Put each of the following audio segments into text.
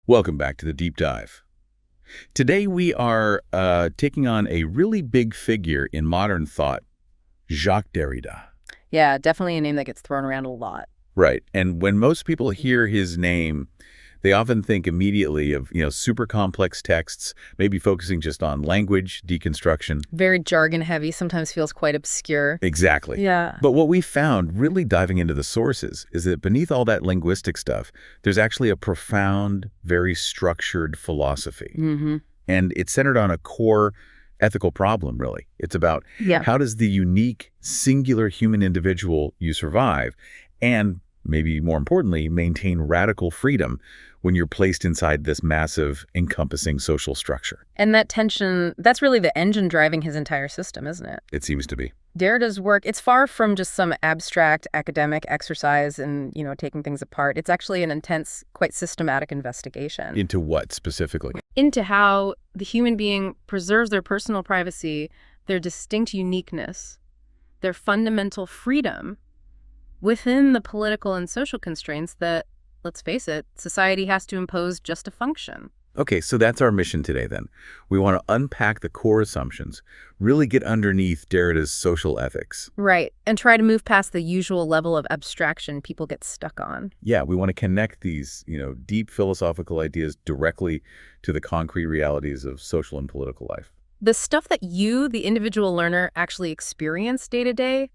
Welcome back to the Deep Dive. Today we are taking on a really big figure in modern thought, Jacques Derrida. Yeah, definitely a name that gets thrown around a lot. Right, and when most people hear his name, they often think immediately of, super complex texts, maybe focusing just on language, deconstruction. Very jargon heavy, sometimes feels quite obscure. Exactly. Yeah. But what we found, really diving into the sources, is that beneath all that linguistic stuff, there's actually a profound, very structured philosophy. Mm-hmm. And it's centered on a core ethical problem, really. It's about how does the unique, singular human individual you survive, and maybe more importantly, maintain radical freedom when you're placed inside this massive, encompassing social structure. And that tension, that's really the engine driving his entire system, isn't it? It seems to be. Derrida's work, it's far from just some abstract academic exercise and, taking things apart. It's actually an intense, quite systematic investigation. Into what specifically? Into how the human being preserves their personal privacy, their distinct uniqueness, their fundamental freedom within the political and social constraints that, let's face it, society has to impose just to function. Okay, so that's our mission today then. We want to unpack the core assumptions, really get underneath Derrida's social ethics. Right, and try to move past the usual level of abstraction people get stuck on. Yeah, we want to connect these, deep philosophical ideas directly to the concrete realities of social and political life. The stuff that you, the individual learner, actually experience day to day,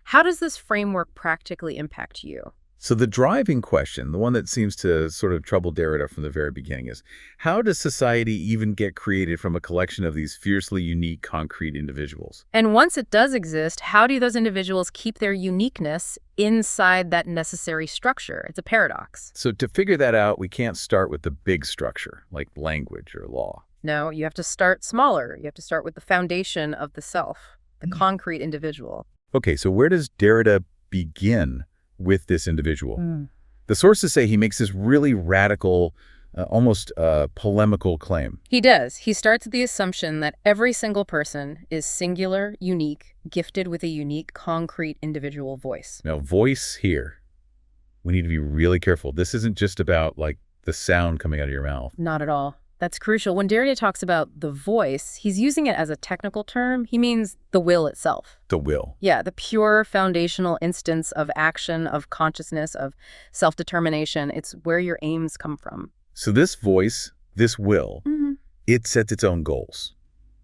how does this framework practically impact you? So the driving question, the one that seems to sort of trouble Derrida from the very beginning is, how does society even get created from a collection of these fiercely unique, concrete individuals? And once it does exist, how do those individuals keep their uniqueness inside that necessary structure? It's a paradox. So to figure that out, we can't start with the big structure, like language or law. No, you have to start smaller. You have to start with the foundation of the self, the concrete individual. Okay, so where does Derrida begin with this individual? The sources say he makes this really radical, almost polemical claim. He does. He starts with the assumption that every single person is singular, unique, gifted with a unique, concrete individual voice. Now, voice here, we need to be really careful. This isn't just about, the sound coming out of your mouth. Not at all. That's crucial. When Derrida talks about the voice, he's using it as a technical term. He means the will itself. The will. Yeah, the pure foundational instance of action, of consciousness, of self-determination. It's where your aims come from. So this voice, this will, it sets its own goals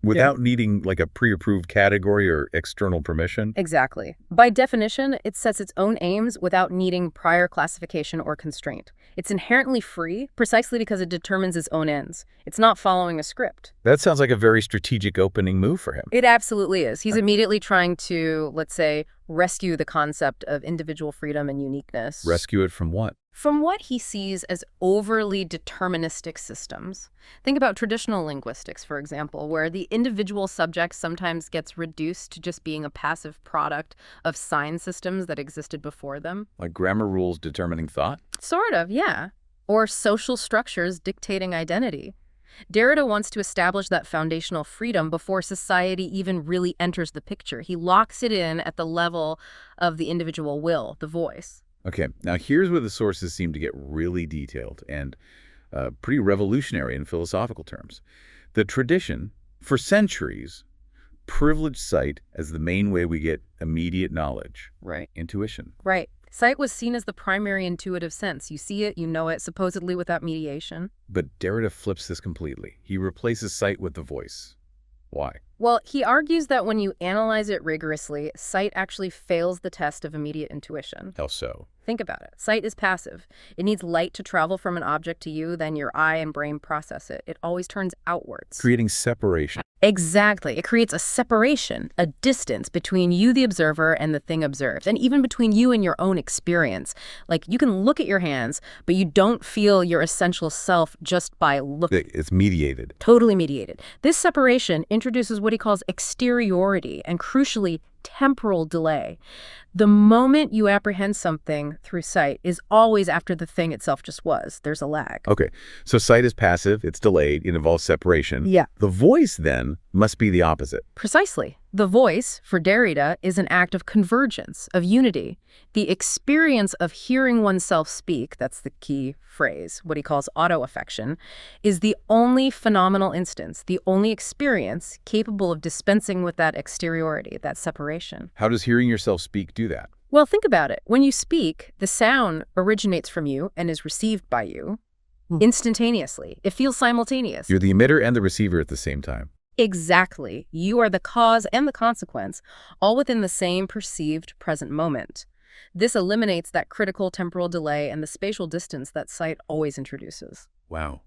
without needing a pre-approved category or external permission. Exactly. By definition, it sets its own aims without needing prior classification or constraint. It's inherently free precisely because it determines its own ends. It's not following a script. That sounds like a very strategic opening move for him. It absolutely is. He's immediately trying to, let's say, rescue the concept of individual freedom and uniqueness. Rescue it from what? From what he sees as overly deterministic systems. Think about traditional linguistics, for example, where the individual subject sometimes gets reduced to just being a passive product of sign systems that existed before them. Like grammar rules determining thought? Sort of, yeah. Or social structures dictating identity. Derrida wants to establish that foundational freedom before society even really enters the picture. He locks it in at the level of the individual will, the voice. Okay, now here's where the sources seem to get really detailed and pretty revolutionary in philosophical terms. The tradition, for centuries, privileged sight as the main way we get immediate knowledge. Right. Intuition. Right. Sight was seen as the primary intuitive sense. You see it, you know it, supposedly without mediation. But Derrida flips this completely. He replaces sight with the voice. Why? Well, he argues that when you analyze it rigorously, sight actually fails the test of immediate intuition. How so? Think about it. Sight is passive. It needs light to travel from an object to you, then your eye and brain process it. It always turns outwards. Creating separation. Exactly. It creates a separation, a distance between you, the observer, and the thing observed, and even between you and your own experience. Like, you can look at your hands, but you don't feel your essential self just by looking. It's mediated. Totally mediated. This separation introduces what he calls exteriority and, crucially, temporal delay. The moment you apprehend something through sight is always after the thing itself just was. There's a lag. Okay, so sight is passive, it's delayed, it involves separation. Yeah. The voice, then, must be the opposite. Precisely. The voice, for Derrida, is an act of convergence, of unity. The experience of hearing oneself speak, that's the key phrase, what he calls auto-affection, is the only phenomenal instance, the only experience capable of dispensing with that exteriority, that separation. How does hearing yourself speak do that? Well, think about it. When you speak, the sound originates from you and is received by you instantaneously. It feels simultaneous. You're the emitter and the receiver at the same time. Exactly. You are the cause and the consequence, all within the same perceived present moment. This eliminates that critical temporal delay and the spatial distance that sight always introduces. Wow.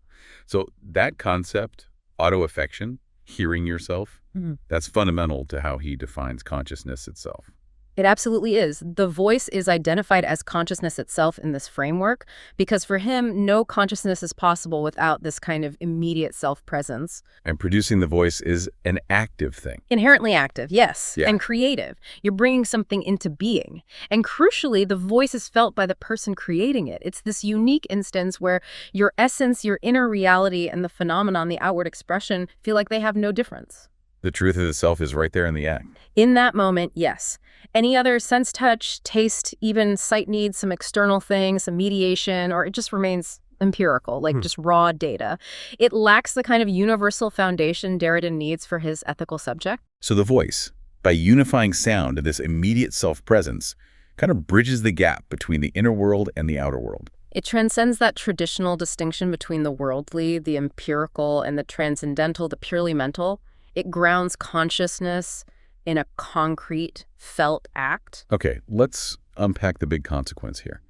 So that concept, auto-affection, hearing yourself, that's fundamental to how he defines consciousness itself. It absolutely is. The voice is identified as consciousness itself in this framework because for him, no consciousness is possible without this kind of immediate self-presence. And producing the voice is an active thing. Inherently active, yes, Yeah. and creative. You're bringing something into being. And crucially, the voice is felt by the person creating it. It's this unique instance where your essence, your inner reality, and the phenomenon, the outward expression, feel like they have no difference. The truth of the self is right there in the act. In that moment, yes. Any other sense, touch, taste, even sight needs some external thing, some mediation, or it just remains empirical, like just raw data. It lacks the kind of universal foundation Derrida needs for his ethical subject. So the voice, by unifying sound and this immediate self-presence, kind of bridges the gap between the inner world and the outer world. It transcends that traditional distinction between the worldly, the empirical, and the transcendental, the purely mental. It grounds consciousness in a concrete, felt act. Okay, let's unpack the big consequence here.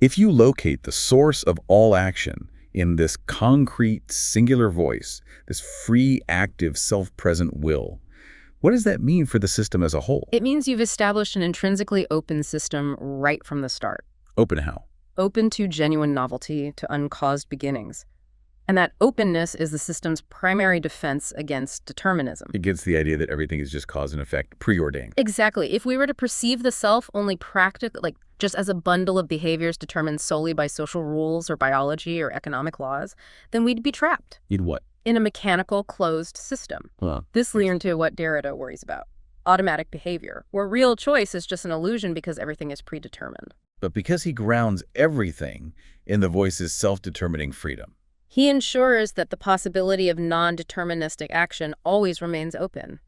If you locate the source of all action in this concrete, singular voice, this free, active, self-present will, what does that mean for the system as a whole? It means you've established an intrinsically open system right from the start. Open how? Open to genuine novelty, to uncaused beginnings. And that openness is the system's primary defense against determinism. Against the idea that everything is just cause and effect, preordained. Exactly. If we were to perceive the self only like just as a bundle of behaviors determined solely by social rules or biology or economic laws, then we'd be trapped. You'd what? In a mechanical, closed system. Well, This leads into what Derrida worries about. Automatic behavior, where real choice is just an illusion because everything is predetermined. but because he grounds everything in the voice's self-determining freedom. He ensures that the possibility of non-deterministic action always remains open.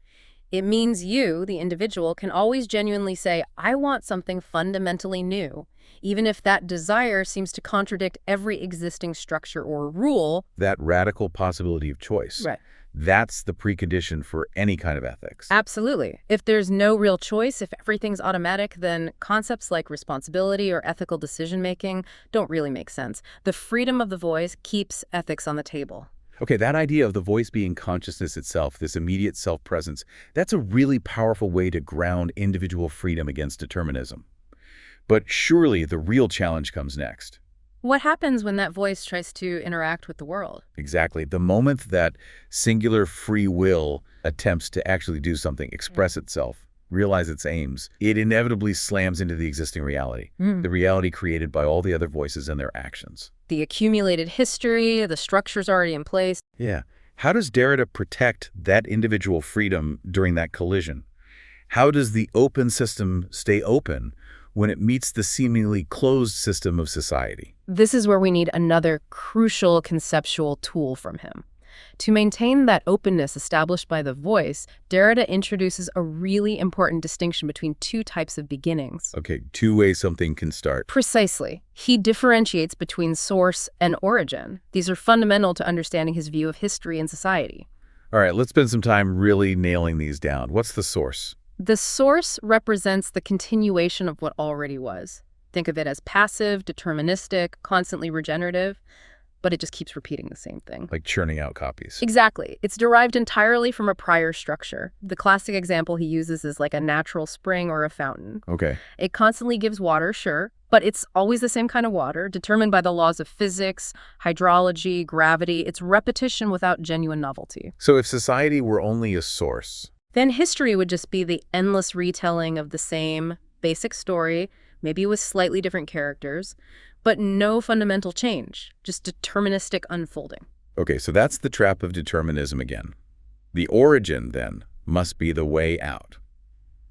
It means you, the individual, can always genuinely say, I want something fundamentally new, even if that desire seems to contradict every existing structure or rule. That radical possibility of choice. Right. That's the precondition for any kind of ethics. Absolutely. If there's no real choice, if everything's automatic, then concepts like responsibility or ethical decision-making don't really make sense. The freedom of the voice keeps ethics on the table. Okay, that idea of the voice being consciousness itself, this immediate self-presence, that's a really powerful way to ground individual freedom against determinism. But surely the real challenge comes next. What happens when that voice tries to interact with the world? Exactly. The moment that singular free will attempts to actually do something, express itself, realize its aims, it inevitably slams into the existing reality, the reality created by all the other voices and their actions. The accumulated history, the structures already in place. Yeah. How does Derrida protect that individual freedom during that collision? How does the open system stay open when it meets the seemingly closed system of society? This is where we need another crucial conceptual tool from him. To maintain that openness established by the voice, Derrida introduces a really important distinction between two types of beginnings. Okay, two ways something can start. Precisely. He differentiates between source and origin. These are fundamental to understanding his view of history and society. All right, let's spend some time really nailing these down. What's the source? The source represents the continuation of what already was. Think of it as passive, deterministic, constantly regenerative, but it just keeps repeating the same thing. Like churning out copies. Exactly. It's derived entirely from a prior structure. The classic example he uses is like a natural spring or a fountain. Okay. It constantly gives water, sure, but it's always the same kind of water, determined by the laws of physics, hydrology, gravity. It's repetition without genuine novelty. So if society were only a source, then history would just be the endless retelling of the same basic story, maybe with slightly different characters, but no fundamental change, just deterministic unfolding. okay, so that's the trap of determinism again. The origin, then, must be the way out,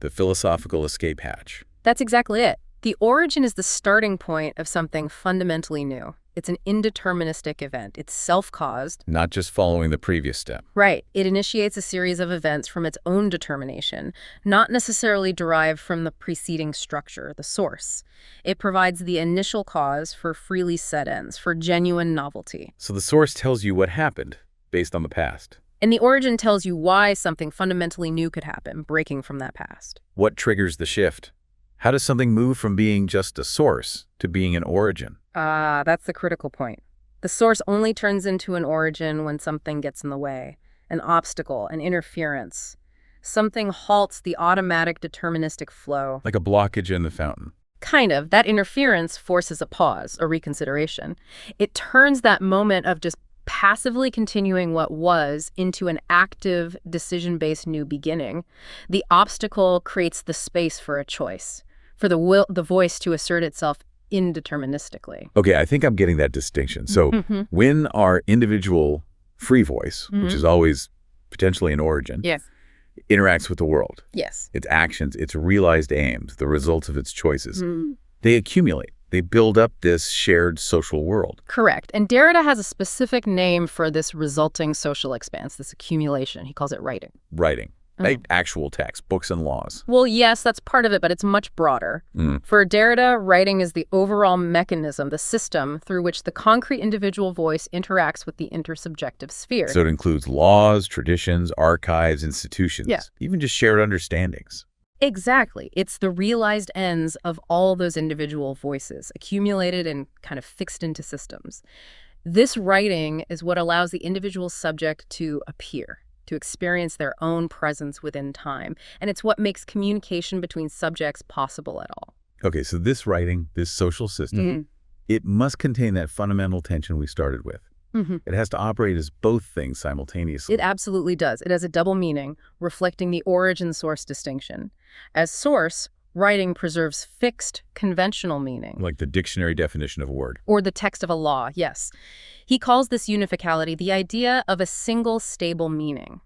the philosophical escape hatch. That's exactly it. The origin is the starting point of something fundamentally new. It's an indeterministic event. It's self-caused. Not just following the previous step. Right. It initiates a series of events from its own determination, not necessarily derived from the preceding structure, the source. It provides the initial cause for freely set ends, for genuine novelty. So the source tells you what happened based on the past. And the origin tells you why something fundamentally new could happen, breaking from that past. What triggers the shift? How does something move from being just a source to being an origin? That's the critical point. The source only turns into an origin when something gets in the way, an obstacle, an interference. Something halts the automatic deterministic flow. Like a blockage in the fountain. Kind of. That interference forces a pause, a reconsideration. It turns that moment of just passively continuing what was into an active, decision-based new beginning. The obstacle creates the space for a choice, for the voice to assert itself indeterministically. Okay, I think I'm getting that distinction. So when our individual free voice, which is always potentially an origin, interacts with the world, its actions, its realized aims, the results of its choices, they accumulate. They build up this shared social world. Correct. And Derrida has a specific name for this resulting social expanse, this accumulation. He calls it writing. Writing. Like actual text, books and laws. Well, yes, that's part of it, but it's much broader. For Derrida, writing is the overall mechanism, the system through which the concrete individual voice interacts with the intersubjective sphere. So it includes laws, traditions, archives, institutions, even just shared understandings. Exactly. It's the realized ends of all those individual voices, accumulated and kind of fixed into systems. This writing is what allows the individual subject to appear, to experience their own presence within time. And it's what makes communication between subjects possible at all. Okay, so this writing, this social system, it must contain that fundamental tension we started with. It has to operate as both things simultaneously. It absolutely does. It has a double meaning, reflecting the origin-source distinction. As source, writing preserves fixed, conventional meaning. Like the dictionary definition of a word. Or the text of a law, yes. He calls this unificality the idea of a single, stable meaning.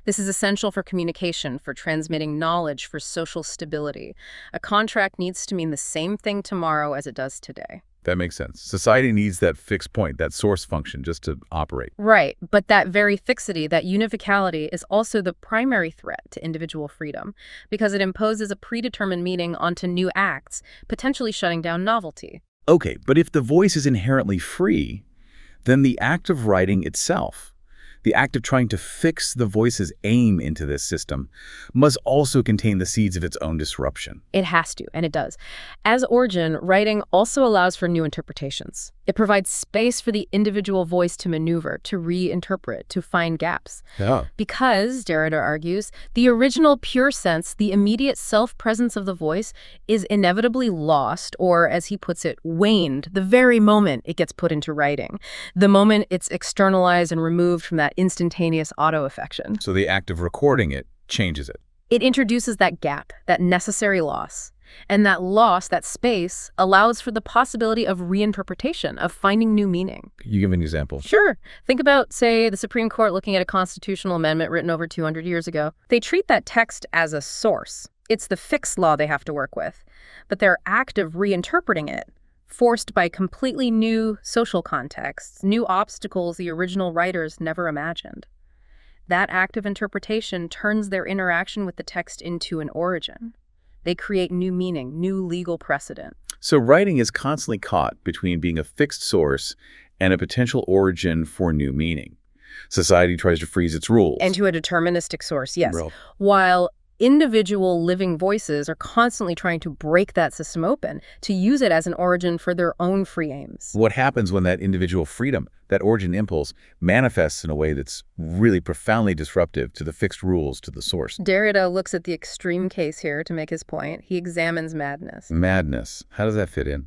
This is essential for communication, for transmitting knowledge, for social stability. A contract needs to mean the same thing tomorrow as it does today. That makes sense. Society needs that fixed point, that source function, just to operate. Right. But that very fixity, that unificality, is also the primary threat to individual freedom because it imposes a predetermined meaning onto new acts, potentially shutting down novelty. Okay, but if the voice is inherently free, then the act of writing itself, the act of trying to fix the voice's aim into this system, must also contain the seeds of its own disruption. It has to, and it does. As origin, writing also allows for new interpretations. It provides space for the individual voice to maneuver, to reinterpret, to find gaps. Because, Derrida argues, the original pure sense, the immediate self-presence of the voice, is inevitably lost, or, as he puts it, waned, the very moment it gets put into writing, the moment it's externalized and removed from that instantaneous auto-affection. So the act of recording it changes it. It introduces that gap, that necessary loss. And that loss, that space, allows for the possibility of reinterpretation, of finding new meaning. You give an example. Sure. Think about, say, the Supreme Court looking at a constitutional amendment written over 200 years ago. They treat that text as a source. It's the fixed law they have to work with. But their act of reinterpreting it, forced by completely new social contexts, new obstacles the original writers never imagined. That act of interpretation turns their interaction with the text into an origin. They create new meaning, new legal precedent. So writing is constantly caught between being a fixed source and a potential origin for new meaning. Society tries to freeze its rules. And to a deterministic source, yes. While individual living voices are constantly trying to break that system open, to use it as an origin for their own free aims. What happens when that individual freedom, that origin impulse, manifests in a way that's really profoundly disruptive to the fixed rules, to the source? Derrida looks at the extreme case here to make his point. He examines madness. Madness. How does that fit in?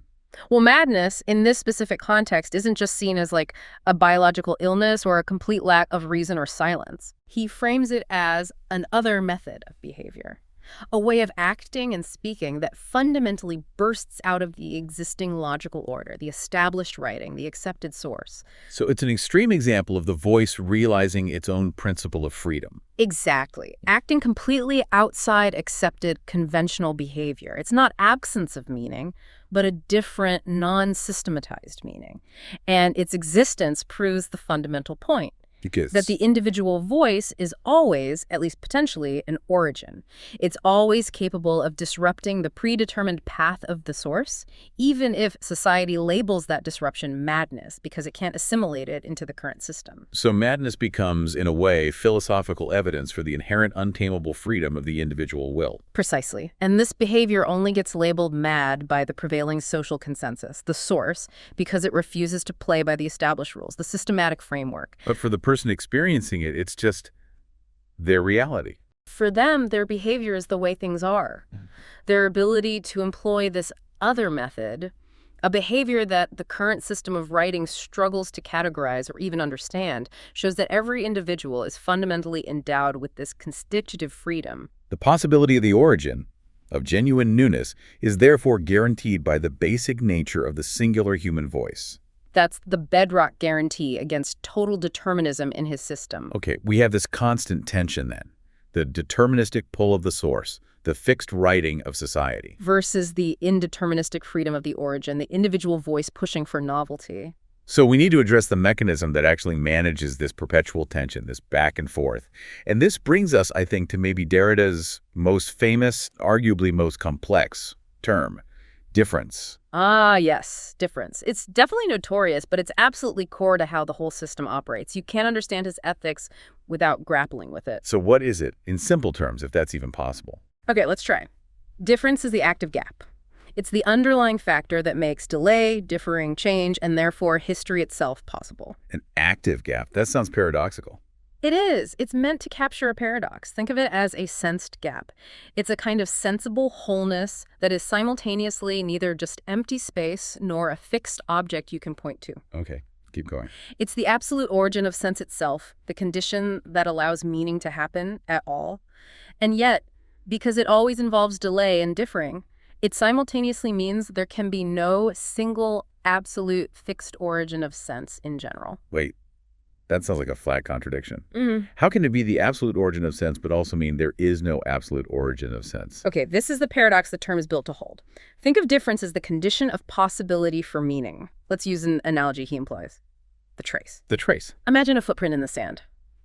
Well, madness in this specific context isn't just seen as like a biological illness or a complete lack of reason or silence. He frames it as an other method of behavior. A way of acting and speaking that fundamentally bursts out of the existing logical order, the established writing, the accepted source. So it's an extreme example of the voice realizing its own principle of freedom. Exactly. Acting completely outside accepted conventional behavior. It's not absence of meaning, but a different, non-systematized meaning. And its existence proves the fundamental point. That the individual voice is always, at least potentially, an origin. It's always capable of disrupting the predetermined path of the source, even if society labels that disruption madness because it can't assimilate it into the current system. So madness becomes, in a way, philosophical evidence for the inherent untamable freedom of the individual will. Precisely. And this behavior only gets labeled mad by the prevailing social consensus, the source, because it refuses to play by the established rules, the systematic framework. But for the person experiencing it, it's just their reality. For them, their behavior is the way things are. Their ability to employ this other method, a behavior that the current system of writing struggles to categorize or even understand, shows that every individual is fundamentally endowed with this constitutive freedom. The possibility of the origin of genuine newness is therefore guaranteed by the basic nature of the singular human voice. That's the bedrock guarantee against total determinism in his system. Okay, we have this constant tension then. The deterministic pull of the source, the fixed writing of society. Versus the indeterministic freedom of the origin, the individual voice pushing for novelty. So we need to address the mechanism that actually manages this perpetual tension, this back and forth. And this brings us, I think, to maybe Derrida's most famous, arguably most complex term, difference. Ah, yes, difference. It's definitely notorious, but it's absolutely core to how the whole system operates. You can't understand his ethics without grappling with it. So what is it, in simple terms, if that's even possible? Okay, let's try. Difference is the active gap. It's the underlying factor that makes delay, differing, change, and therefore history itself possible. An active gap? That sounds paradoxical. It is. It's meant to capture a paradox. Think of it as a sensed gap. It's a kind of sensible wholeness that is simultaneously neither just empty space nor a fixed object you can point to. Okay, keep going. It's the absolute origin of sense itself, the condition that allows meaning to happen at all. And yet, because it always involves delay and differing, it simultaneously means there can be no single, absolute, fixed origin of sense in general. Wait. That sounds like a flat contradiction. Mm-hmm. How can it be the absolute origin of sense, but also mean there is no absolute origin of sense? Okay, this is the paradox the term is built to hold. Think of difference as the condition of possibility for meaning. Let's use an analogy he employs. The trace. The trace. Imagine a footprint in the sand.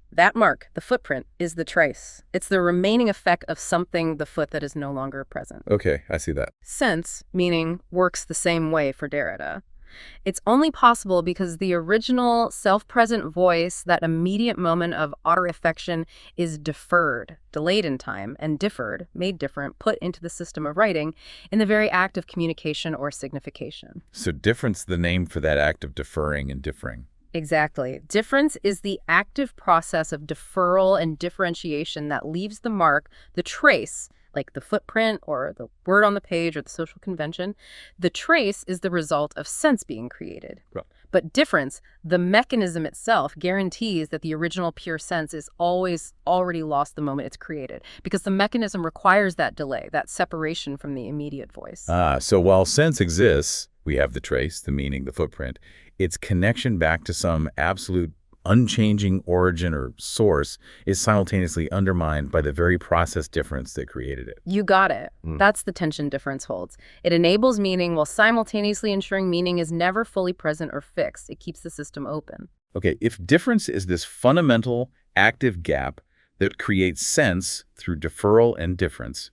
That mark, the footprint, is the trace. It's the remaining effect of something, the foot, that is no longer present. Okay, I see that. Sense, meaning, works the same way for Derrida. It's only possible because the original self-present voice, that immediate moment of utter affection, is deferred, delayed in time, and differed, made different, put into the system of writing in the very act of communication or signification. So difference, the name for that act of deferring and differing. Exactly. Difference is the active process of deferral and differentiation that leaves the mark, the trace, like the footprint or the word on the page or the social convention. The trace is the result of sense being created. Right. But difference, the mechanism itself, guarantees that the original pure sense is always already lost the moment it's created, because the mechanism requires that delay, that separation from the immediate voice. So while sense exists, we have the trace, the meaning, the footprint, its connection back to some absolute unchanging origin or source is simultaneously undermined by the very process difference that created it. You got it. That's the tension difference holds. It enables meaning while simultaneously ensuring meaning is never fully present or fixed. It keeps the system open. Okay, if difference is this fundamental active gap that creates sense through deferral and difference,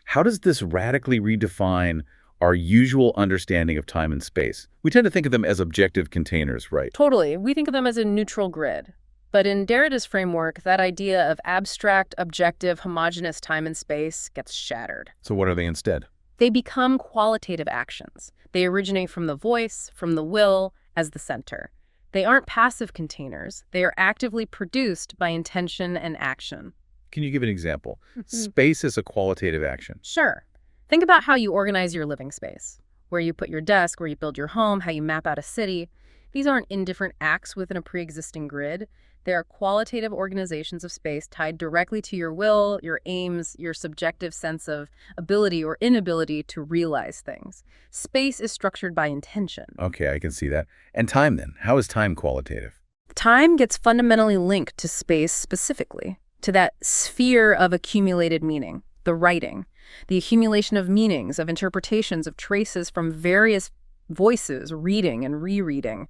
how does this radically redefine our usual understanding of time and space? We tend to think of them as objective containers, right? Totally. We think of them as a neutral grid. But in Derrida's framework, that idea of abstract, objective, homogeneous time and space gets shattered. So what are they instead? They become qualitative actions. They originate from the voice, from the will, as the center. They aren't passive containers. They are actively produced by intention and action. Can you give an example? Space is a qualitative action. Sure. Think about how you organize your living space, where you put your desk, where you build your home, how you map out a city. These aren't indifferent acts within a pre-existing grid. They are qualitative organizations of space tied directly to your will, your aims, your subjective sense of ability or inability to realize things. Space is structured by intention. Okay, I can see that. And time then? How is time qualitative? Time gets fundamentally linked to space specifically, to that sphere of accumulated meaning, the writing, the accumulation of meanings, of interpretations, of traces from various voices, reading and rereading.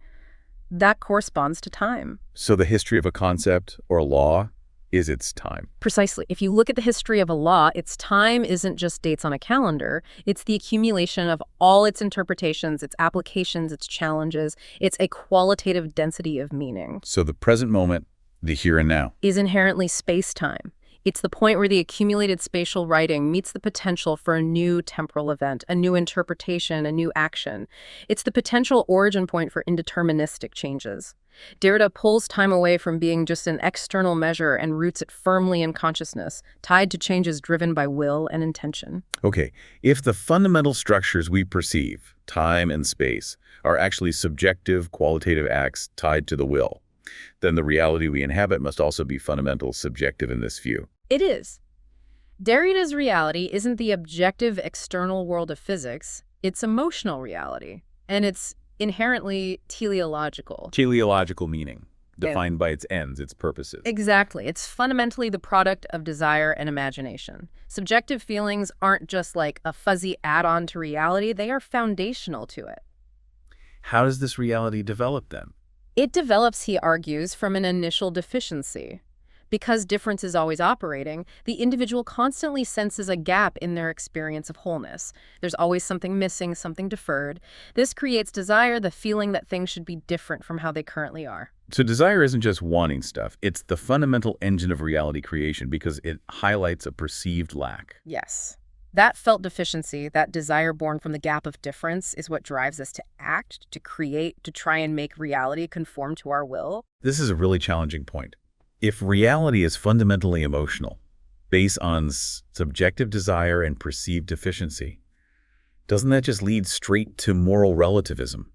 That corresponds to time. So the history of a concept or a law is its time. Precisely. If you look at the history of a law, its time isn't just dates on a calendar. It's the accumulation of all its interpretations, its applications, its challenges. It's a qualitative density of meaning. So the present moment, the here and now, is inherently space-time. It's the point where the accumulated spatial writing meets the potential for a new temporal event, a new interpretation, a new action. It's the potential origin point for indeterministic changes. Derrida pulls time away from being just an external measure and roots it firmly in consciousness, tied to changes driven by will and intention. Okay, if the fundamental structures we perceive, time and space, are actually subjective, qualitative acts tied to the will, then the reality we inhabit must also be fundamental, subjective in this view. It is. Derrida's reality isn't the objective external world of physics, it's emotional reality, and it's inherently teleological. Teleological meaning, defined by its ends, its purposes. Exactly. It's fundamentally the product of desire and imagination. Subjective feelings aren't just like a fuzzy add-on to reality, they are foundational to it. How does this reality develop then? It develops, he argues, from an initial deficiency. Because difference is always operating, the individual constantly senses a gap in their experience of wholeness. There's always something missing, something deferred. This creates desire, the feeling that things should be different from how they currently are. So desire isn't just wanting stuff. It's the fundamental engine of reality creation because it highlights a perceived lack. Yes. That felt deficiency, that desire born from the gap of difference, is what drives us to act, to create, to try and make reality conform to our will. This is a really challenging point. If reality is fundamentally emotional, based on subjective desire and perceived deficiency, doesn't that just lead straight to moral relativism?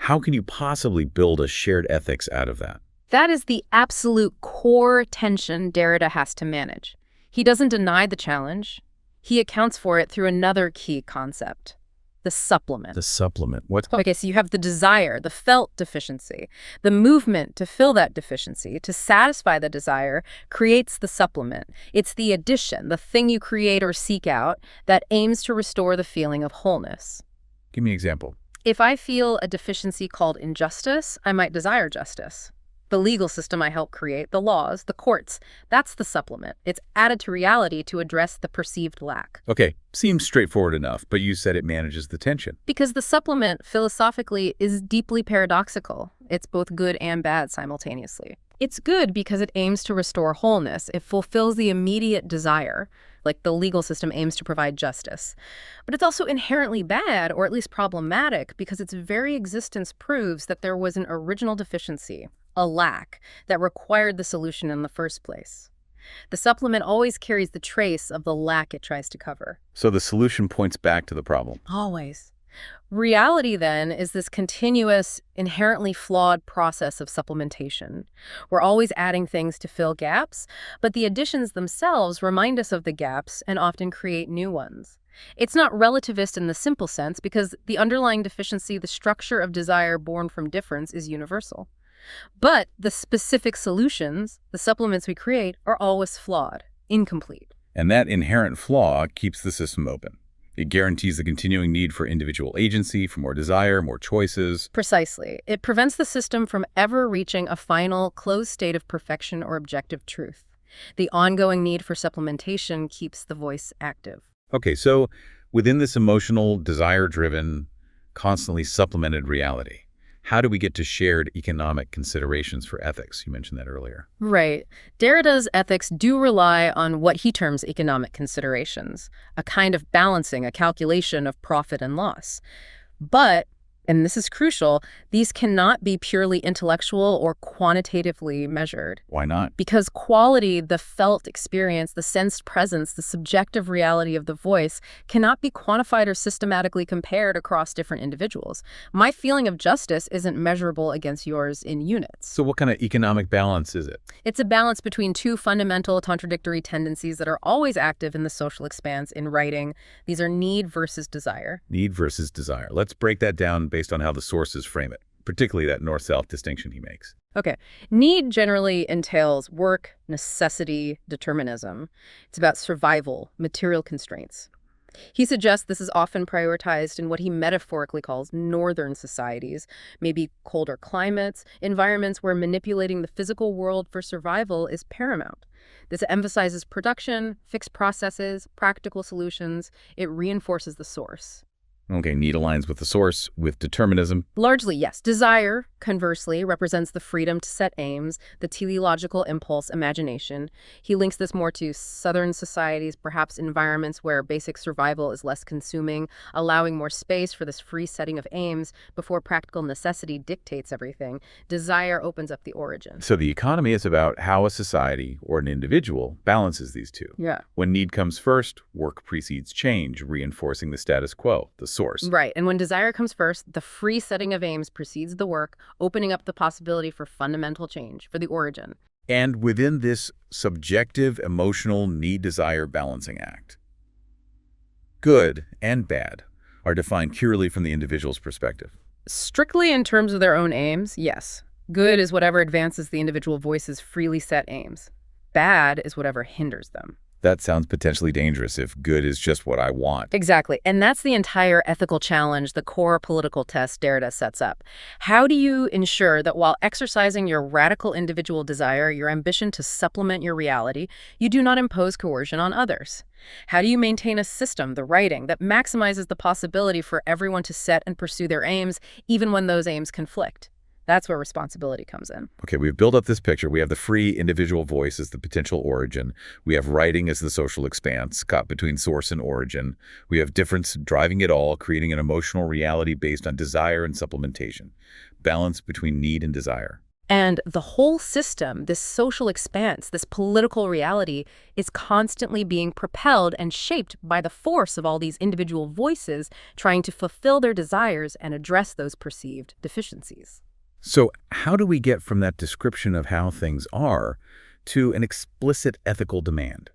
How can you possibly build a shared ethics out of that? That is the absolute core tension Derrida has to manage. He doesn't deny the challenge. He accounts for it through another key concept, the supplement. The supplement. What? Okay, so you have the desire, the felt deficiency. The movement to fill that deficiency, to satisfy the desire, creates the supplement. It's the addition, the thing you create or seek out that aims to restore the feeling of wholeness. Give me an example. If I feel a deficiency called injustice, I might desire justice. The legal system I help create, the laws, the courts, that's the supplement. It's added to reality to address the perceived lack. Okay, seems straightforward enough, but you said it manages the tension. Because the supplement, philosophically, is deeply paradoxical. It's both good and bad simultaneously. It's good because it aims to restore wholeness. It fulfills the immediate desire, like the legal system aims to provide justice. But it's also inherently bad, or at least problematic, because its very existence proves that there was an original deficiency, a lack, that required the solution in the first place. The supplement always carries the trace of the lack it tries to cover. So the solution points back to the problem. Always. Reality, then, is this continuous, inherently flawed process of supplementation. We're always adding things to fill gaps, but the additions themselves remind us of the gaps and often create new ones. It's not relativist in the simple sense because the underlying deficiency, the structure of desire born from difference, is universal. But the specific solutions, the supplements we create, are always flawed, incomplete. And that inherent flaw keeps the system open. It guarantees the continuing need for individual agency, for more desire, more choices. Precisely. It prevents the system from ever reaching a final, closed state of perfection or objective truth. The ongoing need for supplementation keeps the voice active. Okay, so within this emotional, desire-driven, constantly supplemented reality, how do we get to shared economic considerations for ethics? You mentioned that earlier. Right. Derrida's ethics do rely on what he terms economic considerations, a kind of balancing, a calculation of profit and loss. But and this is crucial, these cannot be purely intellectual or quantitatively measured. Why not? Because quality, the felt experience, the sensed presence, the subjective reality of the voice cannot be quantified or systematically compared across different individuals. My feeling of justice isn't measurable against yours in units. So what kind of economic balance is it? It's a balance between two fundamental contradictory tendencies that are always active in the social expanse in writing. These are need versus desire. Need versus desire. Let's break that down based on how the sources frame it, particularly that north-south distinction he makes. Okay. Need generally entails work, necessity, determinism. It's about survival, material constraints. He suggests this is often prioritized in what he metaphorically calls northern societies, maybe colder climates, environments where manipulating the physical world for survival is paramount. This emphasizes production, fixed processes, practical solutions. It reinforces the source. Okay, need aligns with the source, with determinism. Largely, yes. Desire, conversely, represents the freedom to set aims, the teleological impulse, imagination. He links this more to southern societies, perhaps environments where basic survival is less consuming, allowing more space for this free setting of aims before practical necessity dictates everything. Desire opens up the origin. So the economy is about how a society or an individual balances these two. Yeah. When need comes first, work precedes change, reinforcing the status quo, the source. Right. And when desire comes first, the free setting of aims precedes the work, opening up the possibility for fundamental change, for the origin. And within this subjective, emotional need-desire balancing act, good and bad are defined purely from the individual's perspective. Strictly in terms of their own aims, yes. Good is whatever advances the individual voice's freely set aims. Bad is whatever hinders them. That sounds potentially dangerous if good is just what I want. Exactly. And that's the entire ethical challenge, the core political test Derrida sets up. How do you ensure that while exercising your radical individual desire, your ambition to supplement your reality, you do not impose coercion on others? How do you maintain a system, the writing, that maximizes the possibility for everyone to set and pursue their aims, even when those aims conflict? That's where responsibility comes in. Okay, we've built up this picture. We have the free individual voice as the potential origin. We have writing as the social expanse, caught between source and origin. We have difference driving it all, creating an emotional reality based on desire and supplementation. Balance between need and desire. And the whole system, this social expanse, this political reality, is constantly being propelled and shaped by the force of all these individual voices trying to fulfill their desires and address those perceived deficiencies. So how do we get from that description of how things are to an explicit ethical demand?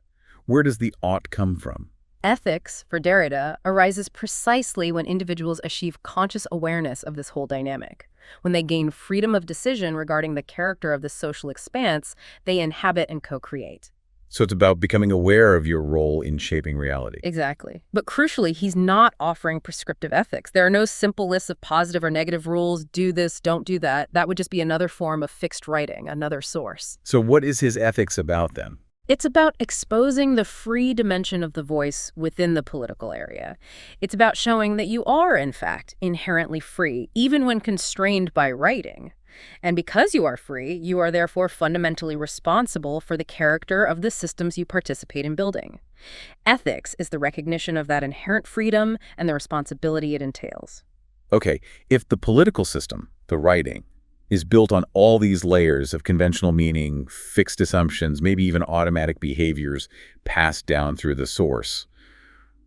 Where does the ought come from? Ethics, for Derrida, arises precisely when individuals achieve conscious awareness of this whole dynamic. When they gain freedom of decision regarding the character of the social expanse they inhabit and co-create. So it's about becoming aware of your role in shaping reality. Exactly. But crucially, he's not offering prescriptive ethics. There are no simple lists of positive or negative rules, do this, don't do that. That would just be another form of fixed writing, another source. So what is his ethics about then? It's about exposing the free dimension of the voice within the political area. It's about showing that you are, in fact, inherently free, even when constrained by writing. And because you are free, you are therefore fundamentally responsible for the character of the systems you participate in building. Ethics is the recognition of that inherent freedom and the responsibility it entails. Okay, if the political system, the writing, is built on all these layers of conventional meaning, fixed assumptions, maybe even automatic behaviors passed down through the source,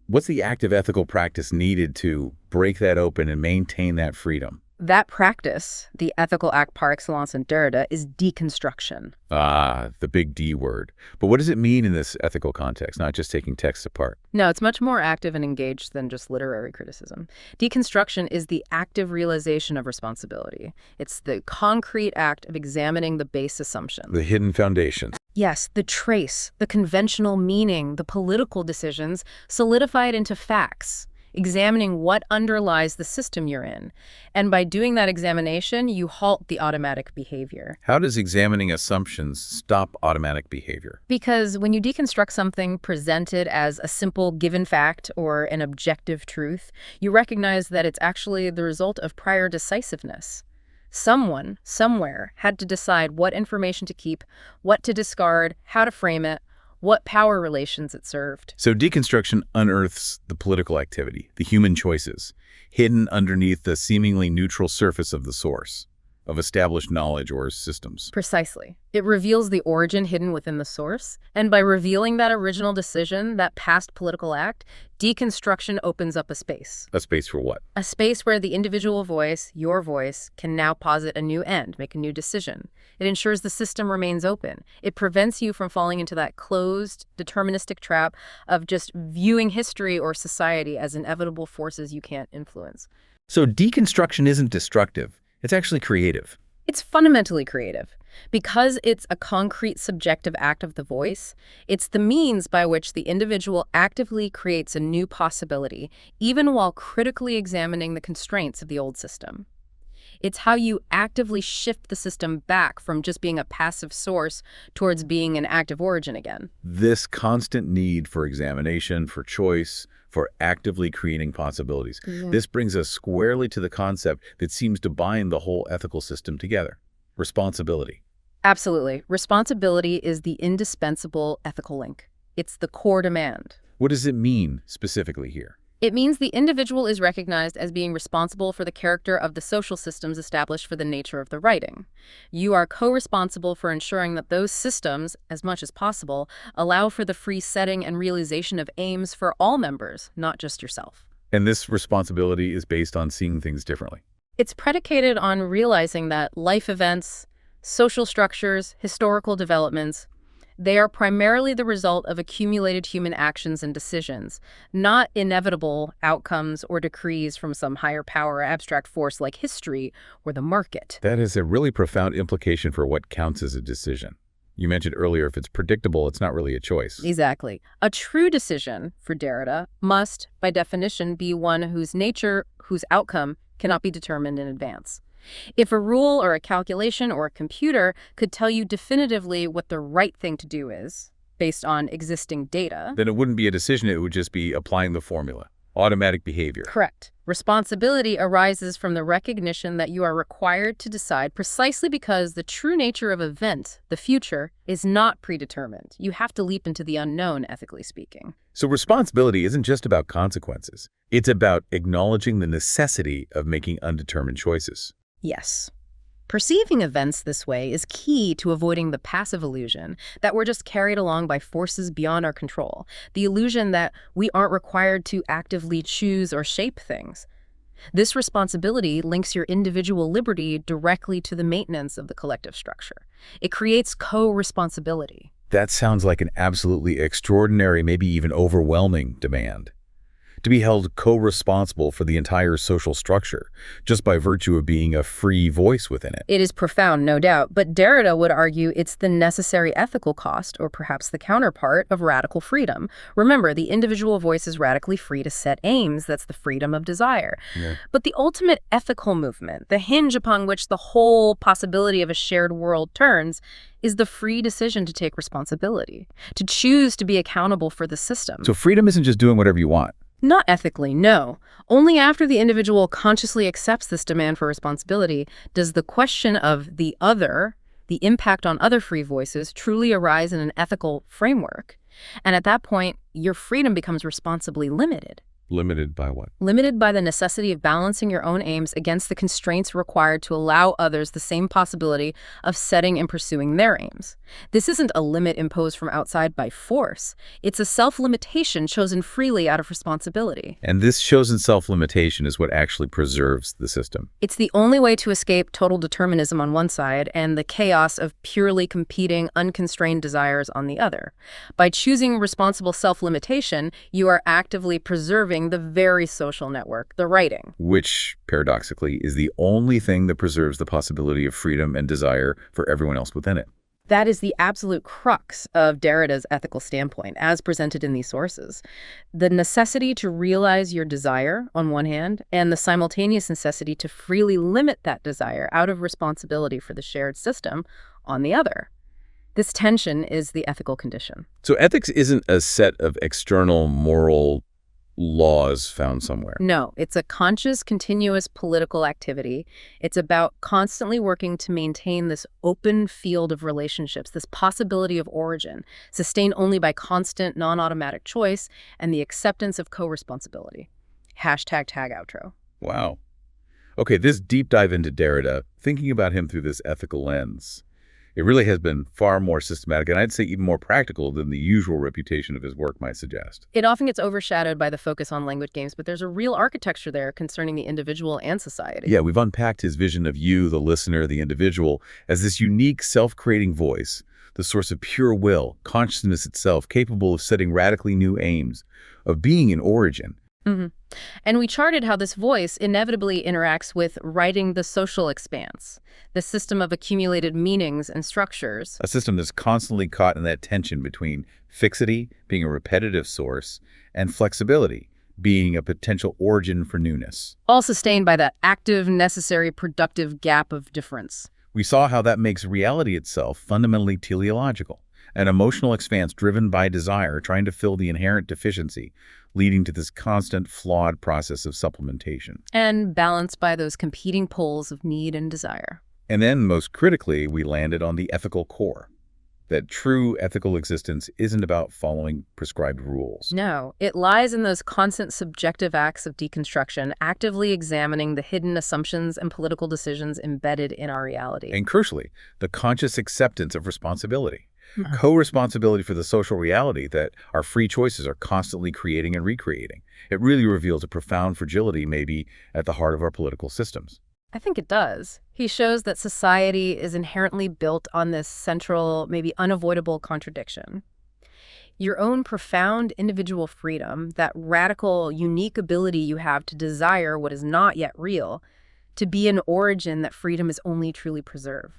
what's the active ethical practice needed to break that open and maintain that freedom? That practice, the ethical act par excellence in Derrida, is deconstruction. Ah, the big D word. But what does it mean in this ethical context, not just taking texts apart? No, it's much more active and engaged than just literary criticism. Deconstruction is the active realization of responsibility. It's the concrete act of examining the base assumptions. The hidden foundations. Yes, the trace, the conventional meaning, the political decisions solidified into facts. Examining what underlies the system you're in. And by doing that examination, you halt the automatic behavior. How does examining assumptions stop automatic behavior? Because when you deconstruct something presented as a simple given fact or an objective truth, you recognize that it's actually the result of prior decisiveness. Someone, somewhere, had to decide what information to keep, what to discard, how to frame it, what power relations it served. So deconstruction unearths the political activity, the human choices, hidden underneath the seemingly neutral surface of the source, of established knowledge or systems. Precisely. It reveals the origin hidden within the source, and by revealing that original decision, that past political act, deconstruction opens up a space. A space for what? A space where the individual voice, your voice, can now posit a new end, make a new decision. It ensures the system remains open. It prevents you from falling into that closed, deterministic trap of just viewing history or society as inevitable forces you can't influence. So deconstruction isn't destructive. It's actually creative. It's fundamentally creative. Because it's a concrete subjective act of the voice, it's the means by which the individual actively creates a new possibility, even while critically examining the constraints of the old system. It's how you actively shift the system back from just being a passive source towards being an active origin again. This constant need for examination, for choice, for actively creating possibilities. This brings us squarely to the concept that seems to bind the whole ethical system together: responsibility. Absolutely. Responsibility is the indispensable ethical link. It's the core demand. What does it mean specifically here? It means the individual is recognized as being responsible for the character of the social systems established for the nature of the writing. You are co-responsible for ensuring that those systems, as much as possible, allow for the free setting and realization of aims for all members, not just yourself. And this responsibility is based on seeing things differently. It's predicated on realizing that life events, social structures, historical developments, they are primarily the result of accumulated human actions and decisions, not inevitable outcomes or decrees from some higher power or abstract force like history or the market. That is a really profound implication for what counts as a decision. You mentioned earlier, if it's predictable, it's not really a choice. Exactly. A true decision, for Derrida, must, by definition, be one whose nature, whose outcome, cannot be determined in advance. If a rule or a calculation or a computer could tell you definitively what the right thing to do is, based on existing data, then it wouldn't be a decision, it would just be applying the formula. Automatic behavior. Correct. Responsibility arises from the recognition that you are required to decide precisely because the true nature of event, the future, is not predetermined. You have to leap into the unknown, ethically speaking. So responsibility isn't just about consequences. It's about acknowledging the necessity of making undetermined choices. Yes. Perceiving events this way is key to avoiding the passive illusion that we're just carried along by forces beyond our control, the illusion that we aren't required to actively choose or shape things. This responsibility links your individual liberty directly to the maintenance of the collective structure. It creates co-responsibility. That sounds like an absolutely extraordinary, maybe even overwhelming demand. To be held co-responsible for the entire social structure, just by virtue of being a free voice within it. It is profound, no doubt, but Derrida would argue it's the necessary ethical cost, or perhaps the counterpart, of radical freedom. Remember, the individual voice is radically free to set aims. That's the freedom of desire. Yeah. But the ultimate ethical movement, the hinge upon which the whole possibility of a shared world turns, is the free decision to take responsibility, to choose to be accountable for the system. So freedom isn't just doing whatever you want. Not ethically, no. Only after the individual consciously accepts this demand for responsibility does the question of the other, the impact on other free voices, truly arise in an ethical framework. And at that point, your freedom becomes responsibly limited. Limited by what? Limited by the necessity of balancing your own aims against the constraints required to allow others the same possibility of setting and pursuing their aims. This isn't a limit imposed from outside by force. It's a self-limitation chosen freely out of responsibility. And this chosen self-limitation is what actually preserves the system. It's the only way to escape total determinism on one side and the chaos of purely competing, unconstrained desires on the other. By choosing responsible self-limitation, you are actively preserving the very social network, the writing. Which, paradoxically, is the only thing that preserves the possibility of freedom and desire for everyone else within it. That is the absolute crux of Derrida's ethical standpoint, as presented in these sources. The necessity to realize your desire, on one hand, and the simultaneous necessity to freely limit that desire out of responsibility for the shared system, on the other. This tension is the ethical condition. So ethics isn't a set of external moral laws found somewhere. No, it's a conscious, continuous political activity. It's about constantly working to maintain this open field of relationships, this possibility of origin, sustained only by constant, non-automatic choice and the acceptance of co-responsibility. Hashtag tag outro. Wow. Okay, this deep dive into Derrida, thinking about him through this ethical lens, it really has been far more systematic, and I'd say even more practical than the usual reputation of his work might suggest. It often gets overshadowed by the focus on language games, but there's a real architecture there concerning the individual and society. Yeah, we've unpacked his vision of you, the listener, the individual, as this unique, self-creating voice, the source of pure will, consciousness itself, capable of setting radically new aims, of being in origin. Mm-hmm. And we charted how this voice inevitably interacts with writing the social expanse, the system of accumulated meanings and structures. A system that's constantly caught in that tension between fixity, being a repetitive source, and flexibility, being a potential origin for newness. All sustained by that active, necessary, productive gap of difference. We saw how that makes reality itself fundamentally teleological, an emotional expanse driven by desire, trying to fill the inherent deficiency, leading to this constant, flawed process of supplementation. And balanced by those competing poles of need and desire. And then, most critically, we landed on the ethical core, that true ethical existence isn't about following prescribed rules. No, it lies in those constant subjective acts of deconstruction, actively examining the hidden assumptions and political decisions embedded in our reality. And crucially, the conscious acceptance of responsibility. Co-responsibility for the social reality that our free choices are constantly creating and recreating. It really reveals a profound fragility maybe at the heart of our political systems. I think it does. He shows that society is inherently built on this central, maybe unavoidable contradiction. Your own profound individual freedom, that radical, unique ability you have to desire what is not yet real, to be an origin that freedom is only truly preserved.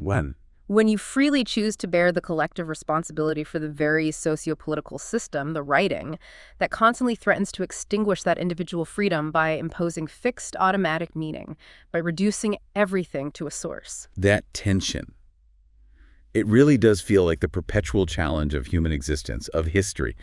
When you freely choose to bear the collective responsibility for the very socio-political system, the writing, that constantly threatens to extinguish that individual freedom by imposing fixed automatic meaning, by reducing everything to a source. That tension. It really does feel like the perpetual challenge of human existence, of history,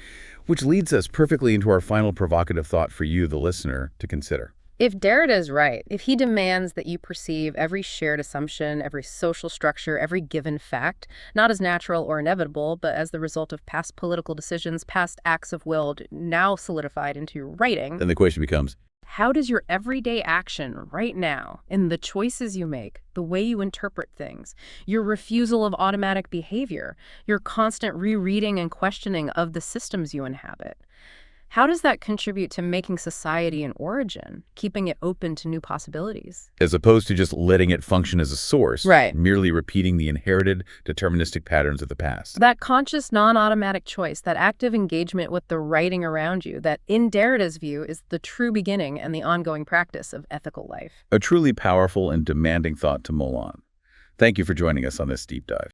which leads us perfectly into our final provocative thought for you, the listener, to consider. If Derrida is right, if he demands that you perceive every shared assumption, every social structure, every given fact, not as natural or inevitable, but as the result of past political decisions, past acts of will, now solidified into your writing, then the question becomes, how does your everyday action right now, in the choices you make, the way you interpret things, your refusal of automatic behavior, your constant rereading and questioning of the systems you inhabit, how does that contribute to making society an origin, keeping it open to new possibilities? As opposed to just letting it function as a source, right, merely repeating the inherited deterministic patterns of the past. That conscious, non-automatic choice, that active engagement with the writing around you, that in Derrida's view is the true beginning and the ongoing practice of ethical life. A truly powerful and demanding thought to mull on. Thank you for joining us on this deep dive.